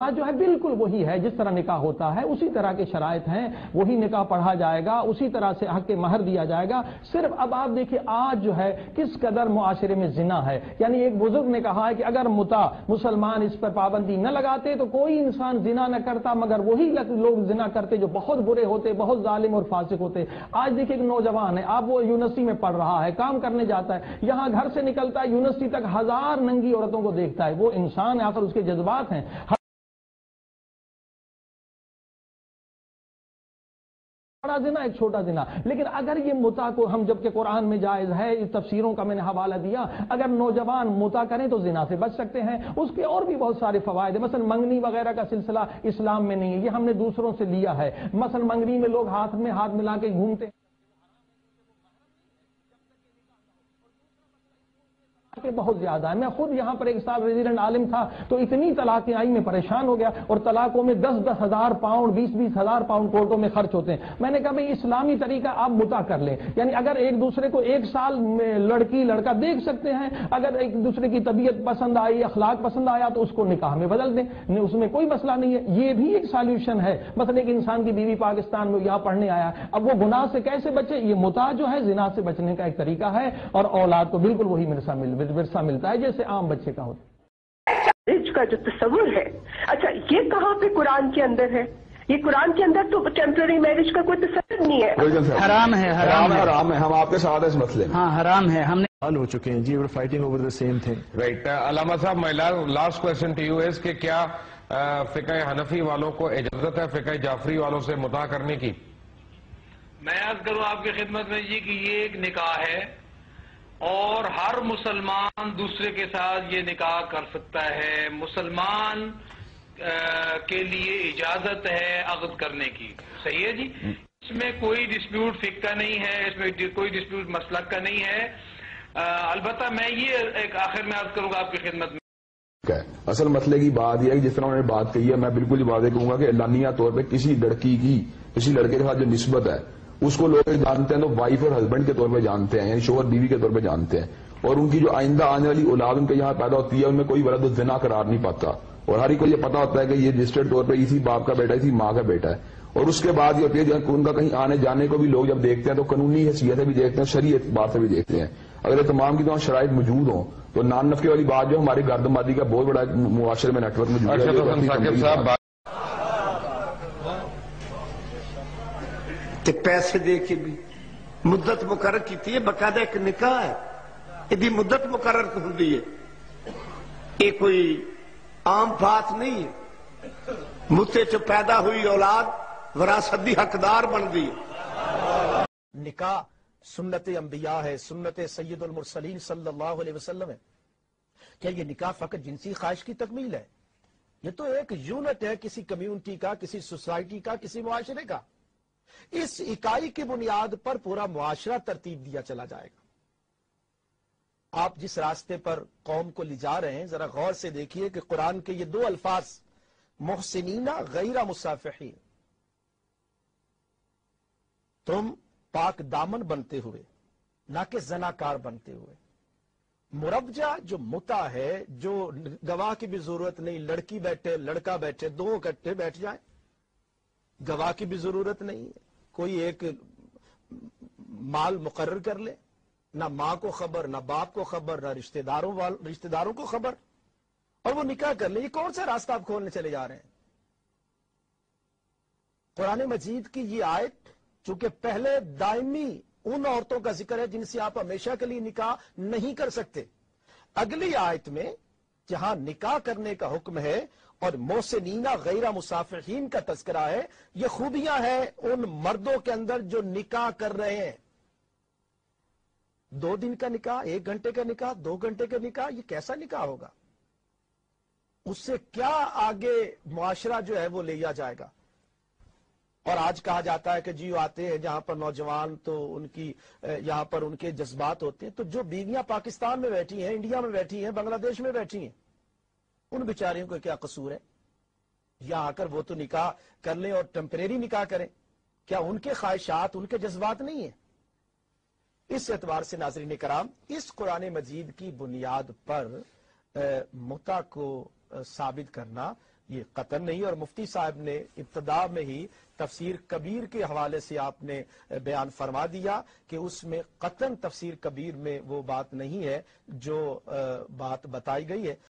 जो है बिल्कुल वही है, जिस तरह निकाह होता है उसी तरह के शराइत हैं, वही निकाह पढ़ा जाएगा, उसी तरह से हक महर दिया जाएगा। सिर्फ अब आप देखिए आज जो है किस कदर मुआशरे में जिना है। यानी एक बुजुर्ग ने कहा है कि अगर मुसलमान इस पर पाबंदी न लगाते तो कोई इंसान जिना न करता, मगर वही लोग जिना करते जो बहुत बुरे होते, बहुत जालिम और फासिक होते। आज देखिए एक नौजवान है, आप वो यूनिवर्सिटी में पढ़ रहा है, काम करने जाता है, यहां घर से निकलता है, यूनिवर्सिटी तक 1000 नंगी औरतों को देखता है। वो इंसान है, आखिर उसके जज्बात हैं। बड़ा जिना एक छोटा जिना। लेकिन अगर ये मुता को हम, जबकि कुरान में जायज है, इस तफसीरों का मैंने हवाला दिया, अगर नौजवान मुता करें तो जिना से बच सकते हैं। उसके और भी बहुत सारे फवायद है। मसलन मंगनी वगैरह का सिलसिला इस्लाम में नहीं है, ये हमने दूसरों से लिया है। मसलन मंगनी में लोग हाथ में हाथ मिला के घूमते हैं, बहुत ज्यादा है। मैं खुद यहां पर एक साल रेजिडेंट आलिम था, तो इतनी तलाकें आई, मैं परेशान हो गया। और तलाकों में 10-10 हजार पाउंड, 20-20 हजार पाउंड कोर्टों में खर्च होते हैं। मैंने कहा भाई इस्लामी तरीका आप मुता कर लें, यानी अगर एक दूसरे को 1 साल में लड़की लड़का देख सकते हैं, अगर एक दूसरे की तबीयत पसंद आई, अखलाक पसंद आया तो उसको निकाह में बदल दें, उसमें कोई मसला नहीं है। ये भी एक सॉल्यूशन है। मतलब एक इंसान की बीवी पाकिस्तान में यहां पढ़ने आया, अब वो गुनाह से कैसे बचे? ये मुता जो है जिना से बचने का एक तरीका है। और औलाद को बिल्कुल वही विरसा मिलता है जैसे आम बच्चे का होता है। मैरिज का जो तस्वुर है, अच्छा ये कहाँ पे कुरान के अंदर है? ये कुरान के अंदर तो टेम्पररी मैरिज का कोई तस्वुर नहीं है। हराम है, हराम है, हराम है। हम आपके साथ इस मसले में, हाँ हराम है। हमने हल हो चुके हैं जी, we are fighting over the same thing. Right. अल्लामा साहब, my last question to you is कि क्या फिक़ह हनफी वालों को इजाजत है फिक़ह जाफरी वालों से मुता करने की? मैं अर्ज करूं आपकी खिदमत में जी कि ये एक निकाह है और हर मुसलमान दूसरे के साथ ये निकाह कर सकता है। मुसलमान के लिए इजाजत है अक़द करने की। सही है जी, इसमें कोई डिस्प्यूट फिक़ह का नहीं है, इसमें कोई डिस्प्यूट मसलक का नहीं है। अलबत्ता मैं ये एक आखिर में अर्ज करूंगा आपकी खिदमत में, असल मसले की बात यह है कि जिस तरह उन्होंने बात कही है, मैं बिल्कुल ये बात कहूंगा कि एलानिया तौर पर किसी लड़की की किसी लड़के के साथ जो निस्बत है उसको लोग जानते हैं तो वाइफ और हस्बैंड के तौर पे जानते हैं, यानी शोहर बीवी के तौर पे जानते हैं। और उनकी जो आइंदा आने वाली औलाद उनके यहाँ पैदा होती है, उनमें कोई वलद ज़िना करार नहीं पाता। और हर एक को ये पता होता है कि ये रजिस्टर्ड तौर पे इसी बाप का बेटा, इसी माँ का बेटा है। और उसके बाद ये होती है उनका कहीं आने जाने को भी लोग जब देखते हैं तो कानूनी हैसियत से भी देखते हैं, शरई एतबार से भी देखते हैं। अगर ये तमाम की तमाम शराइत मौजूद हों तो नान नफके वाली बात जो हमारे गर्दमादी का बहुत बड़ा मुआशरे में नेटवर्क मौजूद है। पैसे दे के भी मुद्दत मुकर्रर की है, बकायदा एक निकाह है, यदि मुद्दत मुकर्रर होती है, ये कोई आम बात नहीं है। मुझसे जो पैदा हुई औलाद वरासत दी हकदार बन गई। निकाह सुन्नत अंबिया है, सुन्नत सैयदुल मुरसलीन सल्लल्लाहु अलैहि वसल्लम है। क्या ये निकाह फकत जिनसी ख्वाहिश की तकमील है? ये तो एक यूनिट है किसी कम्युनिटी का, किसी सोसाइटी का, किसी मुआशरे का। इस इकाई की बुनियाद पर पूरा मुआशरा तरतीब दिया चला जाएगा। आप जिस रास्ते पर कौम को ले जा रहे हैं जरा गौर से देखिए कि कुरान के ये 2 अल्फाज मुहसिनीना गैरा मुसाफिहीन, तुम पाक दामन बनते हुए, ना कि जनाकार बनते हुए। मुरब्जा जो मुता है, जो गवाह की भी जरूरत नहीं, लड़की बैठे लड़का बैठे, 2 इकट्ठे बैठ जाए, गवाह की भी जरूरत नहीं है, कोई एक माल मुकर्रर कर ले, ना मां को खबर, ना बाप को खबर, ना रिश्तेदारों को खबर, और वो निकाह कर ले। ये कौन सा रास्ता आप खोलने चले जा रहे हैं? कुरान मजीद की ये आयत, चूंकि पहले दायमी उन औरतों का जिक्र है जिनसे आप हमेशा के लिए निकाह नहीं कर सकते, अगली आयत में जहां निकाह करने का हुक्म है और मोहसिनीना गैरा मुसाफिरीन का तज़किरा है, ये खूबियां हैं उन मर्दों के अंदर जो निकाह कर रहे हैं। 2 दिन का निकाह, 1 घंटे का निकाह, 2 घंटे का निकाह, ये कैसा निकाह होगा? उससे क्या आगे मुआशरा जो है वो लिया जाएगा? और आज कहा जाता है कि जी आते हैं जहां पर नौजवान, तो उनकी यहां पर उनके जज्बात होते हैं। तो जो बीवियां पाकिस्तान में बैठी हैं, इंडिया में बैठी हैं, बांग्लादेश में बैठी हैं, उन बेचारियों को क्या कसूर है? यहां आकर वो तो निकाह कर लें और टेम्परेरी निकाह करें, क्या उनके ख्वाहिशात, उनके जज्बात नहीं है? इस एतबार से नाज़रीन कराम, इस कुरान मजीद की बुनियाद पर मुता को साबित करना یہ قطعاً نہیں. اور مفتی صاحب نے ابتدا میں ہی تفسیر کبیر کے حوالے سے آپ نے بیان فرما دیا کہ اس میں قطعاً تفسیر کبیر میں وہ بات نہیں ہے جو بات بتائی گئی ہے.